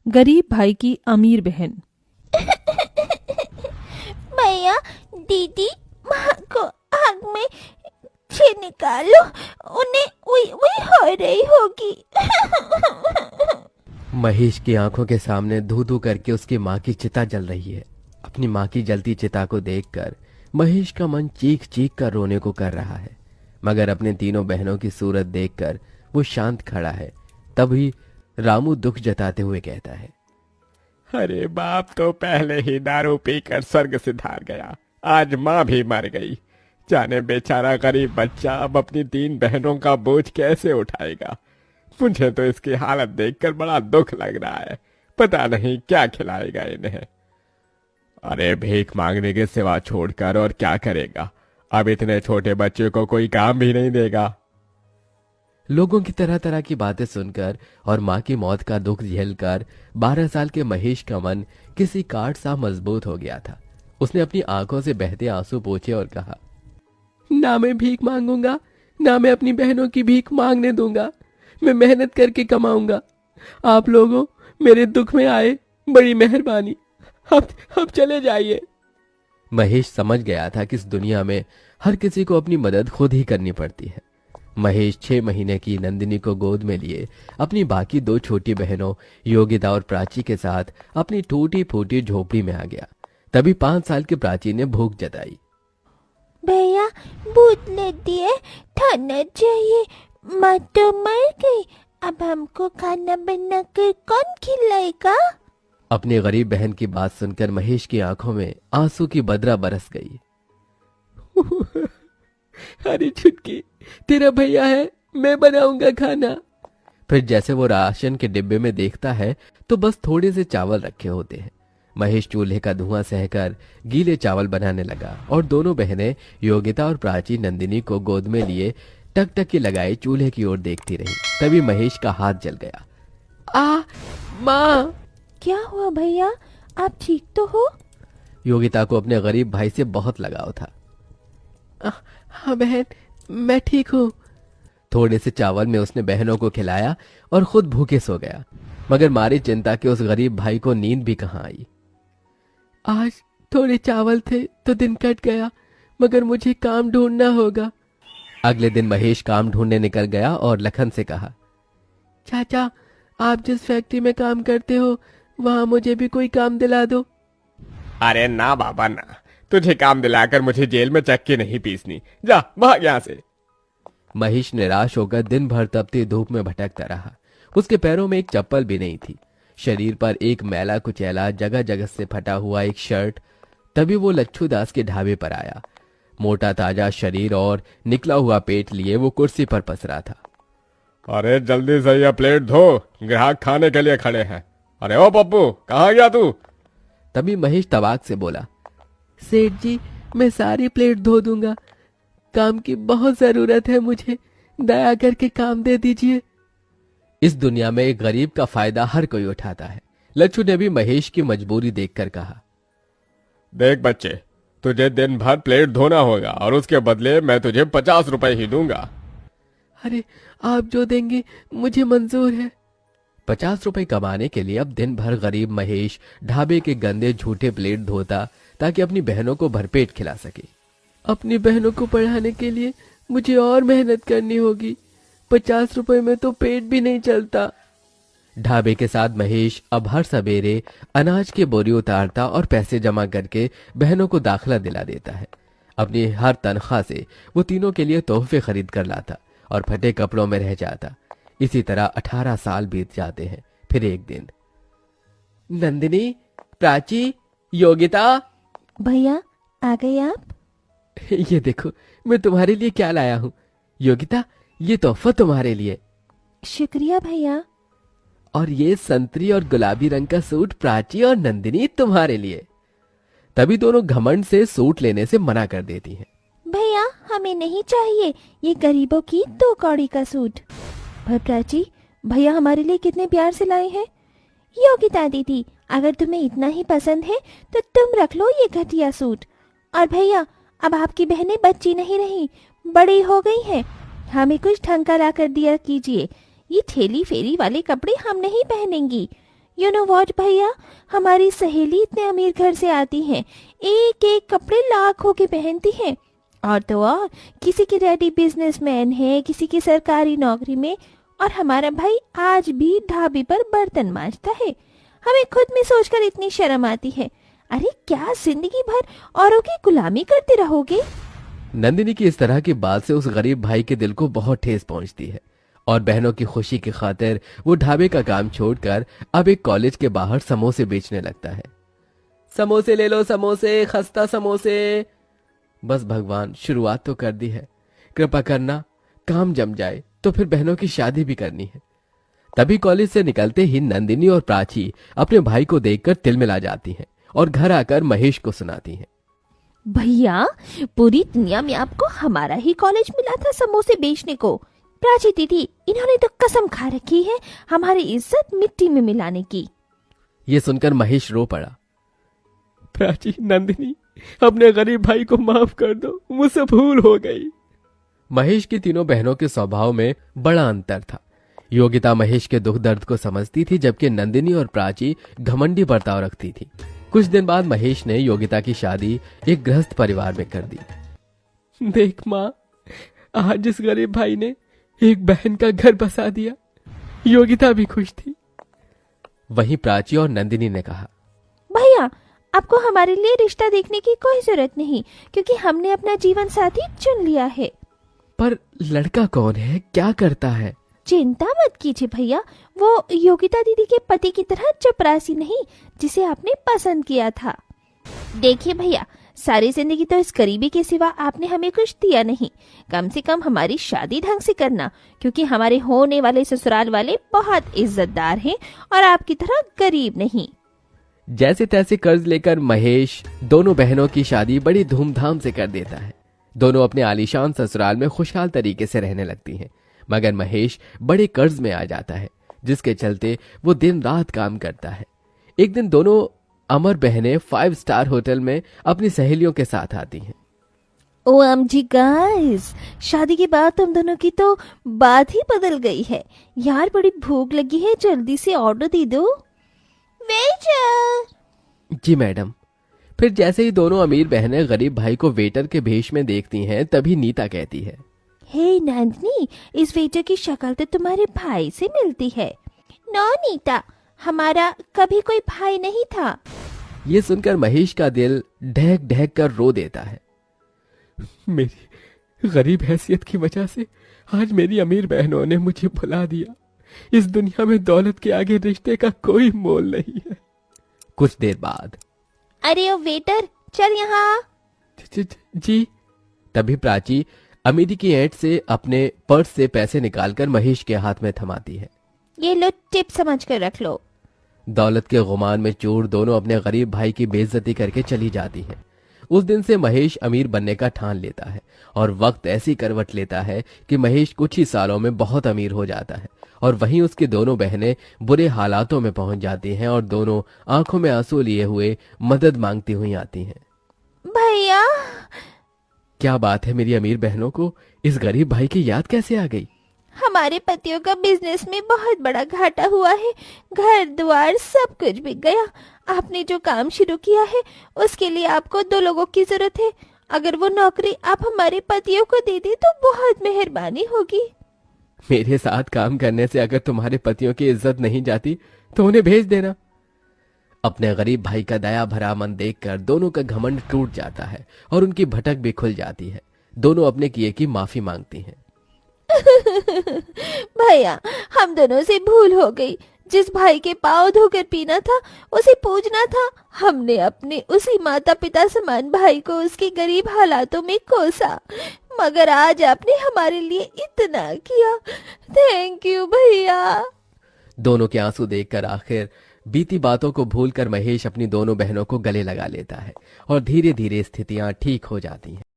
गरीब भाई की अमीर बहन। भैया, दीदी माँ को आग में से निकालो, उन्हें वही हो रही होगी। महेश की आंखों के सामने धू धू करके उसकी माँ की चिता जल रही है। अपनी माँ की जलती चिता को देखकर महेश का मन चीख चीख कर रोने को कर रहा है, मगर अपने तीनों बहनों की सूरत देखकर वो शांत खड़ा है। तभी रामू दुख जताते हुए कहता है, अरे बाप तो पहले ही दारू पीकर स्वर्ग सिधार गया, आज माँ भी मर गई। जाने बेचारा गरीब बच्चा अब अपनी 3 बहनों का बोझ कैसे उठाएगा। मुझे तो इसकी हालत देखकर बड़ा दुख लग रहा है, पता नहीं क्या खिलाएगा इन्हें। अरे भीख मांगने के सिवा छोड़कर और क्या करेगा, अब इतने छोटे बच्चे को कोई काम भी नहीं देगा। लोगों की तरह तरह की बातें सुनकर और माँ की मौत का दुख झेलकर 12 साल के महेश का मन किसी काठ सा मजबूत हो गया था। उसने अपनी आंखों से बहते आंसू पोंछे और कहा, ना मैं भीख मांगूंगा, ना मैं अपनी बहनों की भीख मांगने दूंगा। मैं मेहनत करके कमाऊंगा। आप लोगों मेरे दुख में आए, बड़ी मेहरबानी। अब चले जाइए। महेश समझ गया था कि इस दुनिया में हर किसी को अपनी मदद खुद ही करनी पड़ती है। महेश 6 महीने की नंदिनी को गोद में लिए अपनी बाकी 2 छोटी बहनों योगिता और प्राची के साथ अपनी टूटी फूटी झोपड़ी में आ गया। तभी 5 साल की प्राची ने भूख जताई। भैया, भूत लेती है, खाना चाहिए। माँ तो मर गई, अब हमको खाना बना कर कौन खिलाएगा? अपनी गरीब बहन की बात सुनकर महेश की आंखों में आंसू की बदरा बरस गई। अरे छुटकी, तेरा भैया है, मैं बनाऊंगा खाना। फिर जैसे वो राशन के डिब्बे में देखता है तो बस थोड़े से चावल रखे होते हैं। महेश चूल्हे का धुआं सहकर गीले चावल बनाने लगा और दोनों बहनें योगिता और प्राची नंदिनी को गोद में लिए टकटकी लगाए चूल्हे की ओर देखती रही। तभी महेश का हाथ जल गया। माँ! क्या हुआ भैया, आप ठीक तो हो? योगिता को अपने गरीब भाई से बहुत लगाव था। हाँ बहन, मैं ठीक हूँ। थोड़े से चावल में उसने बहनों को खिलाया और खुद भूखे सो गया, मगर मारी चिंता के उस गरीब भाई को नींद भी कहाँ आई। आज थोड़े चावल थे तो दिन कट गया, मगर मुझे काम ढूंढना होगा। अगले दिन महेश काम ढूंढने निकल गया और लखन से कहा, चाचा, आप जिस फैक्ट्री में काम करते हो वहां मुझे भी कोई काम दिला दो। अरे ना बाबा ना, तुझे काम दिलाकर मुझे जेल में चक्की नहीं पीसनी, जा भाग यहाँ से। महेश निराश होकर दिन भर तपती धूप में भटकता रहा। उसके पैरों में एक चप्पल भी नहीं थी, शरीर पर एक मैला कुचैला जगह जगह से फटा हुआ एक शर्ट। तभी वो लच्छू दास के ढाबे पर आया। मोटा ताजा शरीर और निकला हुआ पेट लिए वो कुर्सी पर पसरा था। अरे जल्दी से यह प्लेट धो, ग्राहक खाने के लिए खड़े हैं। अरे ओ पप्पू, कहाँ गया तू? तभी महेश तवाक से बोला, सेठ जी, मैं सारी प्लेट धो दूंगा, काम की बहुत जरूरत है मुझे, दया करके काम दे दीजिए। इस दुनिया में एक गरीब का फायदा हर कोई उठाता है। लच्छू ने भी महेश की मजबूरी देखकर कहा, देख बच्चे, तुझे दिन भर प्लेट धोना होगा और उसके बदले मैं तुझे 50 रुपए ही दूंगा। अरे आप जो देंगे मुझे मंजूर है। 50 रुपए कमाने के लिए अब दिन भर गरीब महेश ढाबे के गंदे झूठे प्लेट धोता ताकि अपनी बहनों को भरपेट खिला सके। अपनी बहनों को पढ़ाने के लिए मुझे और मेहनत करनी होगी, 50 रुपए में तो पेट भी नहीं चलता। ढाबे के साथ महेश अब हर सवेरे अनाज के बोरी उतारता और पैसे जमा करके बहनों को दाखिला दिला देता है। अपनी हर तनख्वाह से वो तीनों के लिए तोहफे खरीद कर लाता और फटे कपड़ों में रह जाता। इसी तरह 18 साल बीत जाते हैं। फिर एक दिन, नंदिनी, प्राची, योगिता। भैया, आ गए आप? ये देखो मैं तुम्हारे लिए क्या लाया हूँ। योगिता, ये तोहफा तुम्हारे लिए। शुक्रिया भैया। और ये संतरी और गुलाबी रंग का सूट प्राची और नंदिनी तुम्हारे लिए। तभी दोनों घमंड से सूट लेने से मना कर देती हैं। भैया, हमें नहीं चाहिए ये गरीबों की 2 कौड़ी का सूट। पर प्राची, भैया हमारे लिए कितने प्यार से लाए हैं। योगिता दीदी, अगर तुम्हें इतना ही पसंद है तो तुम रख लो ये घटिया सूट। और भैया, अब आपकी बहनें बच्ची नहीं रही, बड़ी हो गई हैं, हमें कुछ ढंग का ला कर दिया कीजिए। ये ठेली फेरी वाले कपड़े हम नहीं पहनेंगी। यू नो व्हाट भैया, हमारी सहेली इतने अमीर घर से आती हैं, एक एक कपड़े लाखों के पहनती हैं, और तो और किसी के डैडी बिजनेसमैन है, किसी की सरकारी नौकरी में, और हमारा भाई आज भी ढाबे पर बर्तन मांजता है। हमें खुद में सोचकर इतनी शर्म आती है। अरे क्या जिंदगी भर औरों की गुलामी करते रहोगे? नंदिनी की इस तरह की बात से उस गरीब भाई के दिल को बहुत ठेस पहुंचती है और बहनों की खुशी की खातिर वो ढाबे का काम छोड़कर अब एक कॉलेज के बाहर समोसे बेचने लगता है। समोसे ले लो समोसे, खस्ता समोसे। बस भगवान, शुरुआत तो कर दी है, कृपा करना काम जम जाए तो फिर बहनों की शादी भी करनी है। तभी कॉलेज से निकलते ही नंदिनी और प्राची अपने भाई को देखकर तिलमिला जाती हैं और घर आकर महेश को सुनाती हैं। भैया, पूरी दुनिया में आपको हमारा ही कॉलेज मिला था समोसे बेचने को। प्राची दीदी, इन्होंने तो कसम खा रखी है हमारी इज्जत मिट्टी में मिलाने की। ये सुनकर महेश रो पड़ा। प्राची, नंदिनी, अपने गरीब भाई को माफ कर दो, मुझसे भूल हो गई। महेश की तीनों बहनों के स्वभाव में बड़ा अंतर था। योगिता महेश के दुख दर्द को समझती थी, जबकि नंदिनी और प्राची घमंडी बर्ताव रखती थी। कुछ दिन बाद महेश ने योगिता की शादी एक गृहस्थ परिवार में कर दी। देख माँ, आज जिस गरीब भाई ने एक बहन का घर बसा दिया, योगिता भी खुश थी। वहीं प्राची और नंदिनी ने कहा, भैया, आपको हमारे लिए रिश्ता देखने की कोई जरूरत नहीं, क्योंकि हमने अपना जीवन साथी चुन लिया है। पर लड़का कौन है, क्या करता है? चिंता मत कीजिए भैया, वो योगिता दीदी के पति की तरह चपरासी नहीं जिसे आपने पसंद किया था। देखिए भैया, सारी जिंदगी तो इस गरीबी के सिवा आपने हमें कुछ दिया नहीं। कम से कम हमारी शादी ढंग से करना, क्योंकि हमारे होने वाले ससुराल वाले बहुत इज्जतदार हैं और आपकी तरह गरीब नहीं। जैसे तैसे कर्ज लेकर महेश दोनों बहनों की शादी बड़ी धूमधाम से कर देता है। दोनों अपने आलीशान ससुराल में खुशहाल तरीके से रहने लगती हैं, मगर महेश बड़े कर्ज में आ जाता है, जिसके चलते वो दिन रात काम करता है। एक दिन दोनों अमर बहनें 5 स्टार होटल में अपनी सहेलियों के साथ आती हैं। OMG गाइस, शादी के बाद तुम दोनों की तो बात ही बदल गई है। यार बड़ी भूख लगी है, जल्दी से ऑर्डर दे दो। वेटर। जी मैडम। फिर जैसे ही दोनों अमीर बहनें गरीब भाई को वेटर के भेष में देखती हैं, तभी नीता कहती है, हे नंदिनी, इस वेटर की शक्ल तो तुम्हारे भाई से मिलती है। नो नीता, हमारा कभी कोई भाई नहीं था। ये सुनकर महेश का दिल ढहक ढहक कर रो देता है। मेरी गरीब हैसियत की वजह से आज मेरी अमीर बहनों ने मुझे भुला दिया। इस दुनिया में दौलत के आगे रिश्ते का कोई मोल नहीं है। कुछ देर बाद, अरे ओ वेटर, चल यहाँ। जी। तभी प्राची अमीरी की ऐंठ से अपने पर्स से पैसे निकालकर महेश के हाथ में थमाती है। ये लो, टिप समझ कर रख लो। दौलत के गुमान में चूर दोनों अपने गरीब भाई की बेइज्जती करके चली जाती हैं। उस दिन से महेश अमीर बनने का ठान लेता है और वक्त ऐसी करवट लेता है कि महेश कुछ ही सालों में बहुत अमीर हो जाता है और वहीं उसकी दोनों बहनें बुरे हालातों में पहुंच जाती हैं और दोनों आंखों में आंसू लिए हुए मदद मांगती हुई आती हैं। भैया, क्या बात है, मेरी अमीर बहनों को इस गरीब भाई की याद कैसे आ गई? हमारे पतियों का बिजनेस में बहुत बड़ा घाटा हुआ है, घर द्वार सब कुछ बिक गया। आपने जो काम शुरू किया है उसके लिए आपको 2 लोगों की जरूरत है। अगर वो नौकरी आप हमारे पतियों को दे दे तो बहुत मेहरबानी होगी। मेरे साथ काम करने से अगर तुम्हारे पतियों की इज्जत नहीं जाती तो उन्हें भेज देना। अपने गरीब भाई का दया भरा मन देखकर दोनों का घमंड टूट जाता है और उनकी भटक भी खुल जाती है। दोनों अपने किए की माफी मांगती हैं। भैया, हम दोनों से भूल हो गई। जिस भाई के पाँव धोकर पीना था उसे पूजना था। हमने अपने उसी माता पिता समान भाई को उसके गरीब हालातों में कोसा, मगर आज आपने हमारे लिए इतना किया। थैंक यू भैया। दोनों के आंसू देखकर आखिर बीती बातों को भूलकर महेश अपनी दोनों बहनों को गले लगा लेता है और धीरे धीरे स्थितियां ठीक हो जाती हैं।